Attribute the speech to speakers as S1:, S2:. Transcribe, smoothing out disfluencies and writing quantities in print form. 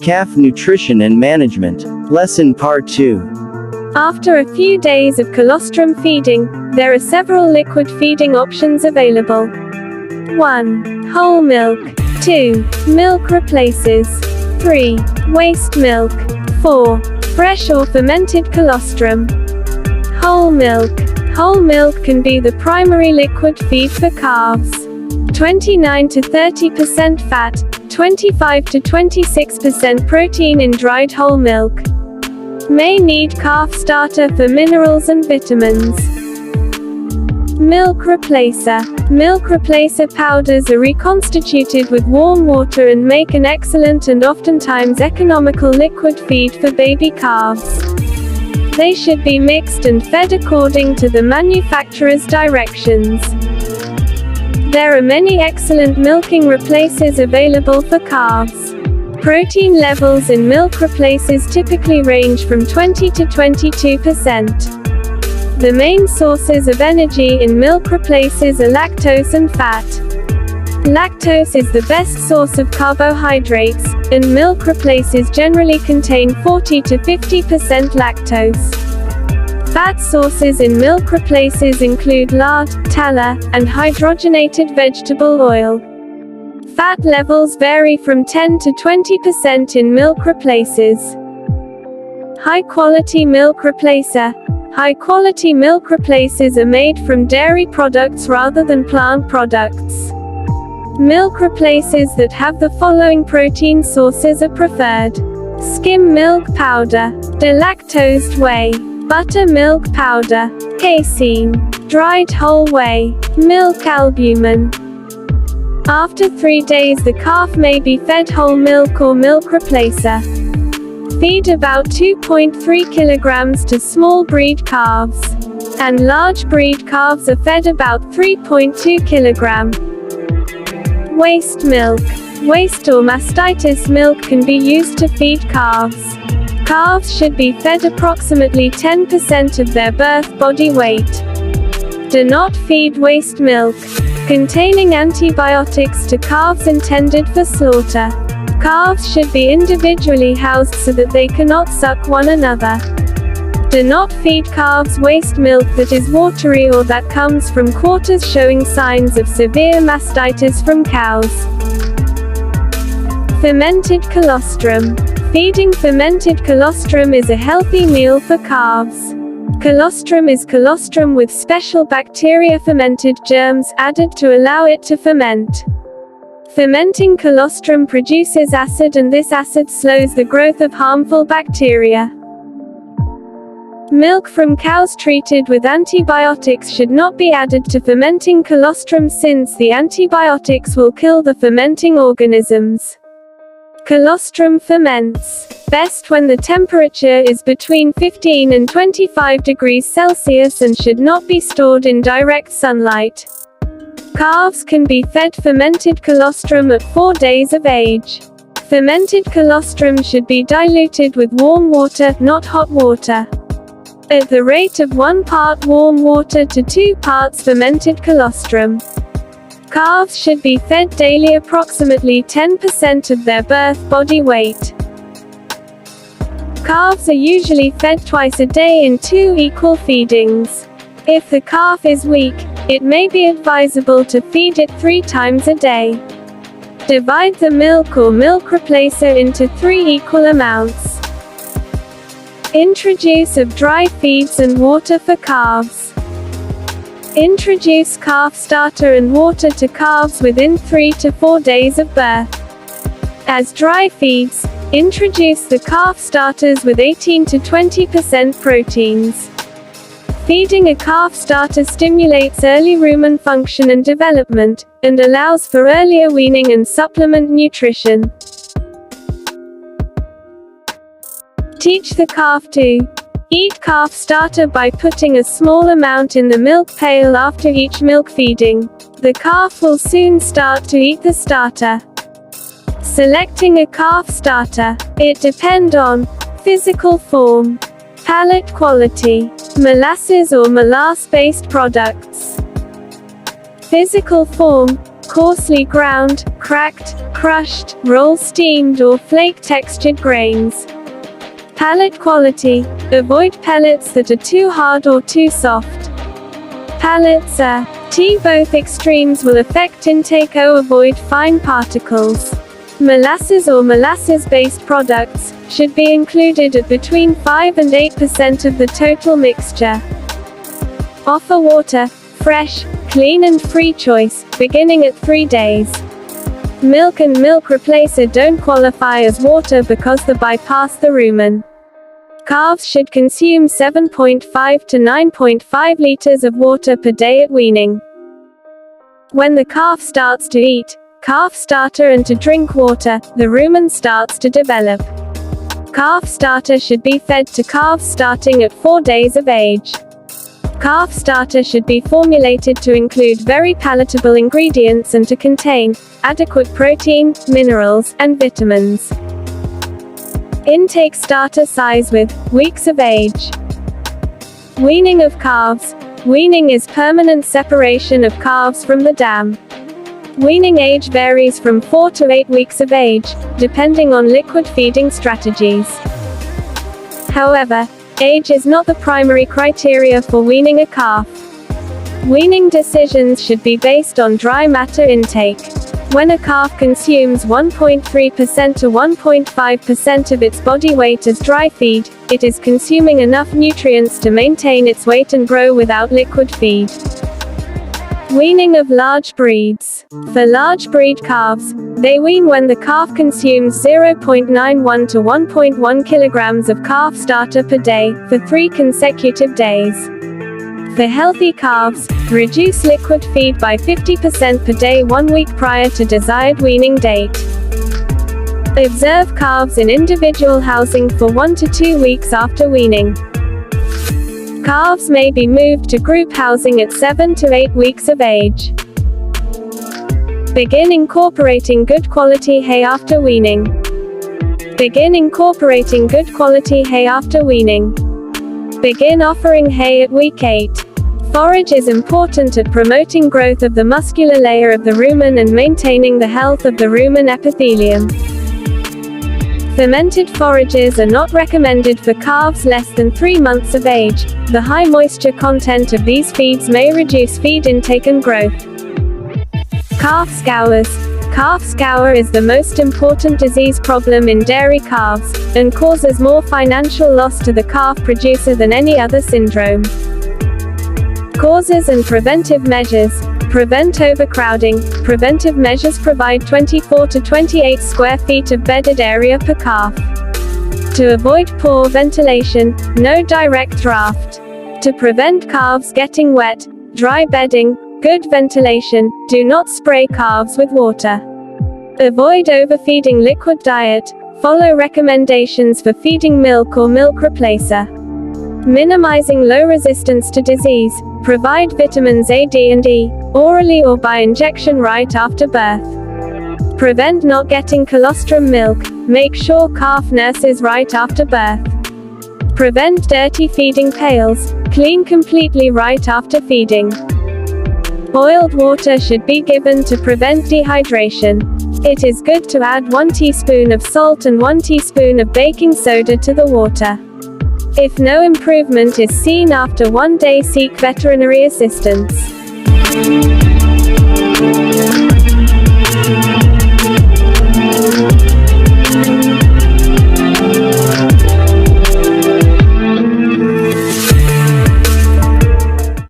S1: Calf Nutrition and Management, Lesson Part 2.
S2: After a few days of colostrum feeding, there are several liquid feeding options available. 1. Whole milk. 2. Milk replaces. 3. Waste milk. 4. Fresh or fermented colostrum. Whole milk. Whole milk can be the primary liquid feed for calves. 29 to 30% fat, 25 to 26% protein in dried whole milk. May need calf starter for minerals and vitamins. Milk replacer. Milk replacer powders are reconstituted with warm water and make an excellent and oftentimes economical liquid feed for baby calves. They should be mixed and fed according to the manufacturer's directions. There are many excellent milking replacers available for calves. Protein levels in milk replacers typically range from 20 to 22%. The main sources of energy in milk replacers are lactose and fat. Lactose is the best source of carbohydrates, and milk replacers generally contain 40 to 50% lactose. Fat sources in milk replacers include lard, tallow, and hydrogenated vegetable oil. Fat levels vary from 10 to 20% in milk replacers. High-quality milk replacer. High-quality milk replacers are made from dairy products rather than plant products. Milk replacers that have the following protein sources are preferred: skim milk powder, delactosed whey, buttermilk powder, casein, dried whole whey, milk albumin. After 3 days the calf may be fed whole milk or milk replacer. Feed about 2.3 kilograms to small breed calves. And large breed calves are fed about 3.2 kilograms. Waste milk. Waste or mastitis milk can be used to feed calves. Calves should be fed approximately 10% of their birth body weight. Do not feed waste milk containing antibiotics to calves intended for slaughter. Calves should be individually housed so that they cannot suck one another. Do not feed calves waste milk that is watery or that comes from quarters showing signs of severe mastitis from cows. Fermented colostrum. Feeding fermented colostrum is a healthy meal for calves. Colostrum is colostrum with special bacteria fermented germs added to allow it to ferment. Fermenting colostrum produces acid, and this acid slows the growth of harmful bacteria. Milk from cows treated with antibiotics should not be added to fermenting colostrum since the antibiotics will kill the fermenting organisms. Colostrum ferments best when the temperature is between 15 and 25 degrees Celsius and should not be stored in direct sunlight. Calves can be fed fermented colostrum at 4 days of age. Fermented colostrum should be diluted with warm water, not hot water. At the rate of 1 part warm water to 2 parts fermented colostrum. Calves should be fed daily approximately 10% of their birth body weight. Calves are usually fed twice a day in 2 equal feedings. If the calf is weak, it may be advisable to feed it 3 times a day. Divide the milk or milk replacer into 3 equal amounts. Introduce of dry feeds and water for calves. Introduce calf starter and water to calves within 3 to 4 days of birth. As dry feeds, introduce the calf starters with 18 to 20% proteins. Feeding a calf starter stimulates early rumen function and development, and allows for earlier weaning and supplement nutrition. Teach the calf to eat calf starter by putting a small amount in the milk pail after each milk feeding. The calf will soon start to eat the starter. Selecting a calf starter. It depends on physical form, palate quality, molasses or molasse-based products. Physical form. coarsely ground, cracked, crushed, roll steamed or flake textured grains. Pallet quality. Avoid pellets that are too hard or too soft. Pallets T. Both extremes will affect intake. Avoid fine particles. Molasses or molasses-based products should be included at between 5 and 8% of the total mixture. Offer water, fresh, clean and free choice, beginning at 3 days. Milk and milk replacer don't qualify as water because they bypass the rumen. Calves should consume 7.5 to 9.5 liters of water per day at weaning. When the calf starts to eat, calf starter and to drink water, the rumen starts to develop. Calf starter should be fed to calves starting at 4 days of age. Calf starter should be formulated to include very palatable ingredients and to contain adequate protein, minerals, and vitamins. Intake starter size with weeks of age. Weaning of calves. Weaning is permanent separation of calves from the dam. Weaning age varies from 4 to 8 weeks of age, depending on liquid feeding strategies. However, age is not the primary criteria for weaning a calf. Weaning decisions should be based on dry matter intake. When a calf consumes 1.3% to 1.5% of its body weight as dry feed, it is consuming enough nutrients to maintain its weight and grow without liquid feed. Weaning of large breeds. For large breed calves, they wean when the calf consumes 0.91 to 1.1 kilograms of calf starter per day, for 3 consecutive days. For healthy calves, reduce liquid feed by 50% per day 1 week prior to desired weaning date. Observe calves in individual housing for 1 to 2 weeks after weaning. Calves may be moved to group housing at 7 to 8 weeks of age. Begin incorporating good quality hay after weaning. Begin incorporating good quality hay after weaning. Begin offering hay at week 8. Forage is important at promoting growth of the muscular layer of the rumen and maintaining the health of the rumen epithelium. Fermented forages are not recommended for calves less than 3 months of age. The high moisture content of these feeds may reduce feed intake and growth. Calf scours. Calf scour is the most important disease problem in dairy calves, and causes more financial loss to the calf producer than any other syndrome. Causes and preventive measures. Prevent overcrowding. Preventive measures provide 24 to 28 square feet of bedded area per calf. To avoid poor ventilation, no direct draft. To prevent calves getting wet, dry bedding, good ventilation, do not spray calves with water. Avoid overfeeding liquid diet. Follow recommendations for feeding milk or milk replacer. Minimizing low resistance to disease. Provide vitamins A, D and E, orally or by injection right after birth. Prevent not getting colostrum milk. Make sure calf nurses right after birth. Prevent dirty feeding pails. Clean completely right after feeding. Boiled water should be given to prevent dehydration. It is good to add 1 teaspoon of salt and 1 teaspoon of baking soda to the water. If no improvement is seen after 1 day, seek veterinary assistance.